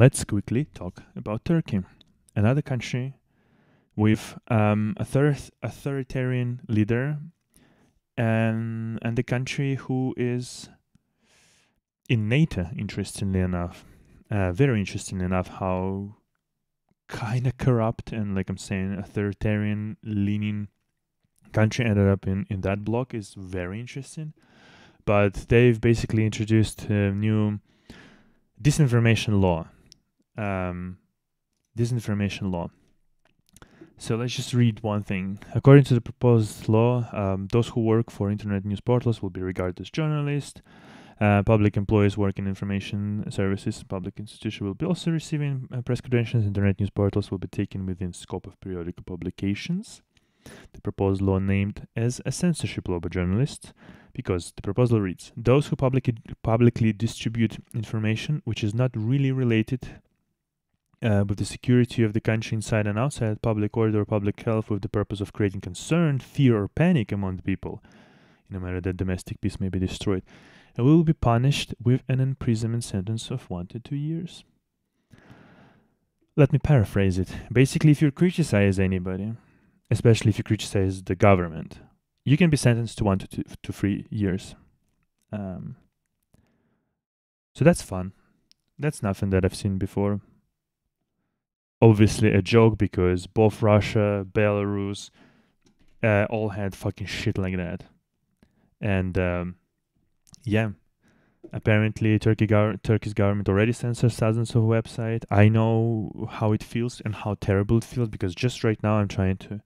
let's quickly talk about Turkey, another country with authoritarian leader, and the country who is in NATO, interestingly enough. Very interesting enough how kind of corrupt and, like I'm saying, authoritarian leaning country ended up in that block is very interesting. But they've basically introduced a new disinformation law. Disinformation law. So let's just read one thing. According to the proposed law, those who work for internet news portals will be regarded as journalists. Public employees working in information services, public institutions will be also receiving press credentials. Internet news portals will be taken within scope of periodical publications. The proposed law named as a censorship law by journalists, because the proposal reads: those who publicly distribute information which is not really related with the security of the country inside and outside, public order or public health, with the purpose of creating concern, fear, or panic among the people, in a manner that domestic peace may be destroyed, and will be punished with an imprisonment sentence of 1 to 2 years. Let me paraphrase it. Basically, if you criticize anybody, especially if you criticize the government, you can be sentenced to 1 to 3 years. So that's fun. That's nothing that I've seen before. Obviously a joke, because both Russia, Belarus, all had fucking shit like that. And yeah, apparently Turkey's government already censors thousands of websites. I know how it feels and how terrible it feels, because just right now I'm trying to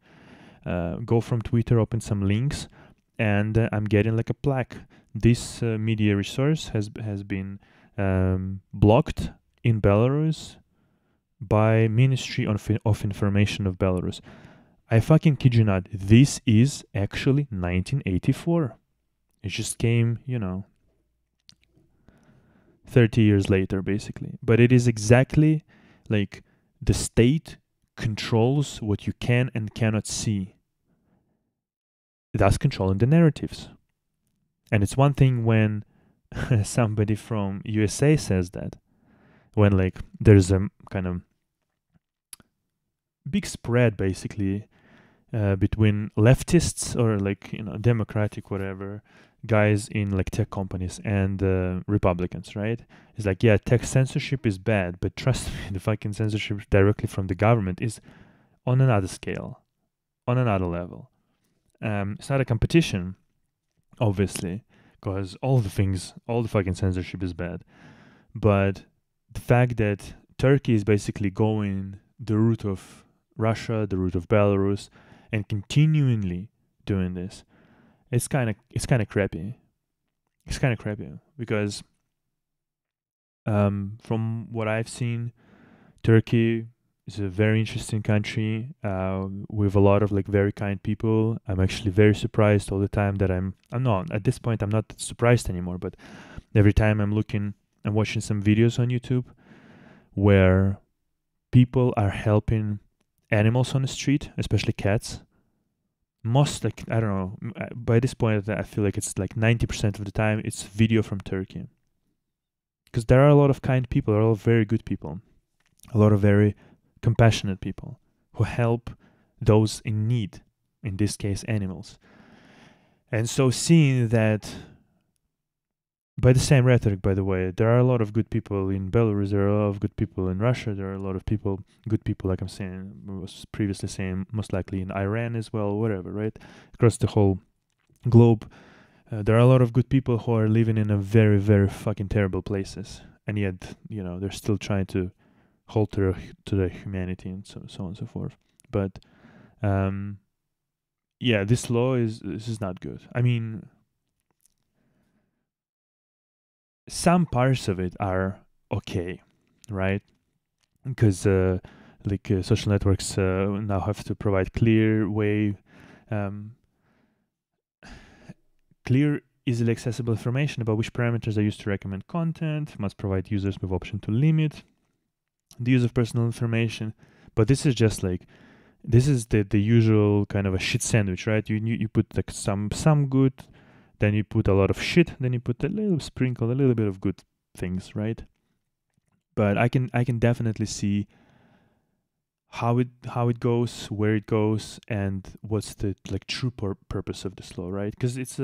go from Twitter, open some links, and I'm getting like a plaque. This media resource has been blocked in Belarus by Ministry of Information of Belarus. I fucking kid you not. This is actually 1984. It just came, 30 years later, basically. But it is exactly like the state controls what you can and cannot see, thus controlling the narratives. And it's one thing when somebody from USA says that, when like there's a kind of big spread basically between leftists or like democratic whatever guys in like tech companies and Republicans, right? It's like, yeah, tech censorship is bad, but trust me, the fucking censorship directly from the government is on another scale, on another level. It's not a competition, obviously, because all the fucking censorship is bad. But the fact that Turkey is basically going the route of Russia, the route of Belarus, and continually doing this, it's kind of crappy. It's kind of crappy because from what I've seen, Turkey is a very interesting country with a lot of like very kind people. I'm actually very surprised all the time that I'm not at this point. I'm not surprised anymore, but every time I'm watching some videos on YouTube where people are helping animals on the street, especially cats. Most, like, I don't know, by this point I feel like it's like 90% of the time it's video from Turkey. Because there are a lot of kind people, there are a lot of very good people, a lot of very compassionate people who help those in need, in this case animals. And so seeing that, by the same rhetoric, by the way, there are a lot of good people in Belarus, there are a lot of good people in Russia, there are a lot of good people, like I'm saying, was previously saying, most likely in Iran as well, whatever, right? Across the whole globe, there are a lot of good people who are living in a very, very fucking terrible places. And yet, they're still trying to hold to their humanity and so on and so forth. But, yeah, this law this is not good. I mean, some parts of it are okay, right? Because social networks now have to provide clear, easily accessible information about which parameters are used to recommend content, must provide users with option to limit the use of personal information. But this is just like, this is the usual kind of a shit sandwich, right? You put like some good, then you put a lot of shit, then you put a little bit of good things, right? but I can definitely see how it goes, where it goes, and what's the like true purpose of this law, right? Because it's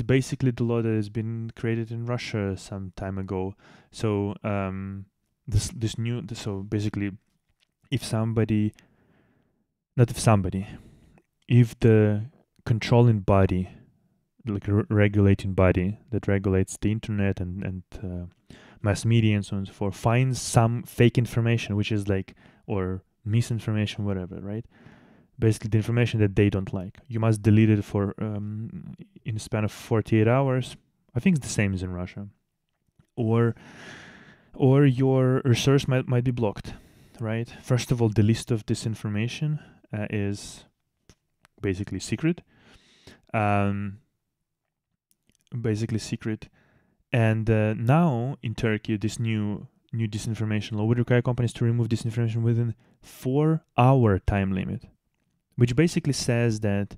basically the law that has been created in Russia some time ago. So so basically, if somebody, not if somebody, if the controlling body, like regulating body that regulates the internet and mass media and so on and so forth, finds some fake information, which is like, or misinformation, whatever, right? Basically, the information that they don't like, you must delete it for in a span of 48 hours. I think it's the same as in Russia, or your resource might be blocked, right? First of all, the list of disinformation is basically secret. Basically secret. And now in Turkey, this new disinformation law would require companies to remove disinformation within 4-hour time limit, which basically says that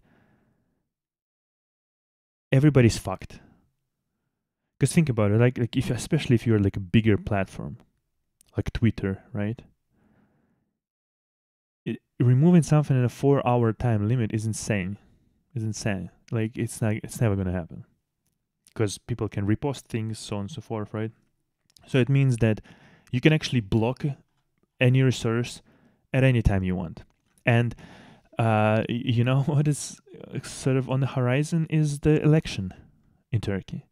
everybody's fucked. Because think about it, like if, especially if you're like a bigger platform, like Twitter, right? Removing something in a 4-hour time limit is insane. It's insane. Like it's never gonna happen, because people can repost things, so on and so forth, right? So it means that you can actually block any resource at any time you want. And you know what is sort of on the horizon is the election in Turkey.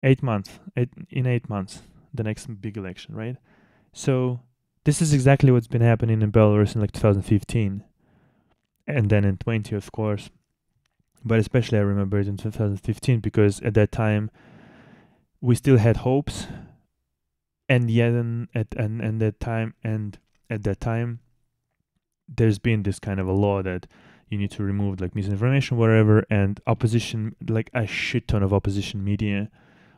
8 months, in 8 months, the next big election, right? So this is exactly what's been happening in Belarus in like 2015, and then in 20, of course. But especially I remember it in 2015 because at that time we still had hopes, and yet at that time there's been this kind of a law that you need to remove like misinformation, whatever, and opposition, like a shit ton of opposition media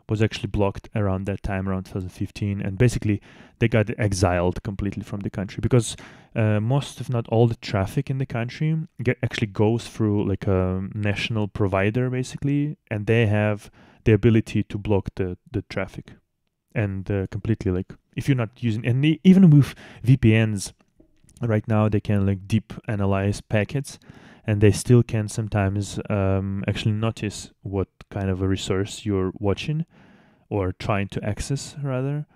was actually blocked around that time, around 2015, and basically they got exiled completely from the country because most, if not all, the traffic in the country actually goes through like a national provider, basically, and they have the ability to block the traffic and completely, like, if you're not using, and even with VPNs right now, they can like deep analyze packets, and they still can sometimes actually notice what kind of a resource you're watching or trying to access, rather,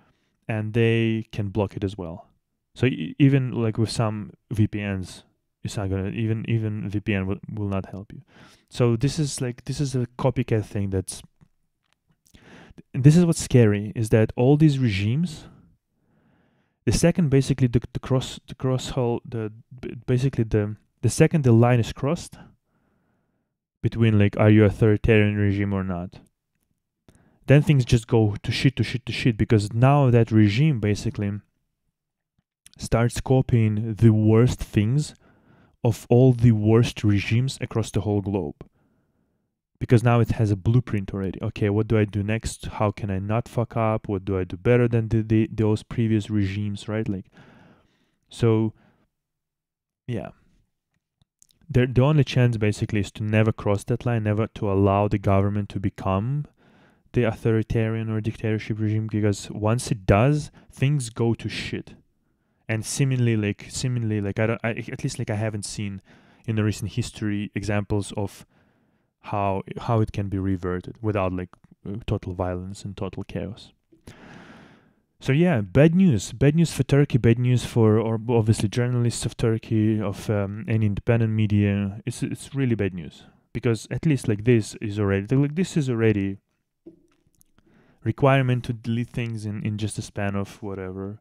and they can block it as well. So even like with some VPNs, it's not gonna, even VPN will not help you. So this is a copycat thing. This is what's scary, is that all these regimes, the second basically the second the line is crossed between like, are you an authoritarian regime or not, then things just go to shit, because now that regime basically starts copying the worst things of all the worst regimes across the whole globe. Because now it has a blueprint already. Okay, what do I do next? How can I not fuck up? What do I do better than those previous regimes, right? Like, so, yeah. The only chance basically is to never cross that line, never to allow the government to become the authoritarian or dictatorship regime, because once it does, things go to shit. And seemingly like at least like I haven't seen in the recent history examples of how it can be reverted without like total violence and total chaos. So yeah, bad news for Turkey, bad news for, or obviously, journalists of Turkey, of any independent media. It's really bad news, because at least like this is already requirement to delete things in just a span of whatever,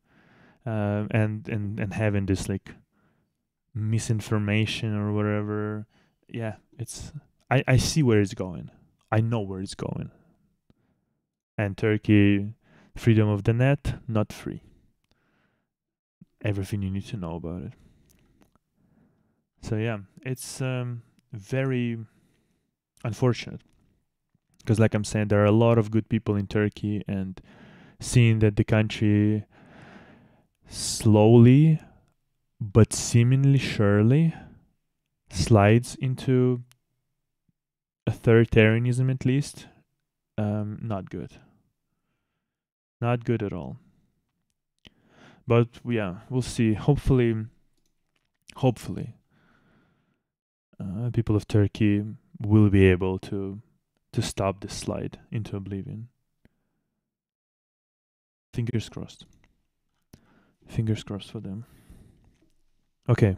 and having this like misinformation or whatever. Yeah, I see where it's going. I know where it's going. And Turkey, freedom of the net, not free. Everything you need to know about it. So yeah, it's very unfortunate, because like I'm saying, there are a lot of good people in Turkey, and seeing that the country slowly but seemingly surely slides into authoritarianism, at least, not good. Not good at all. But yeah, we'll see. Hopefully, people of Turkey will be able to stop this slide into oblivion. Fingers crossed. Fingers crossed for them. Okay.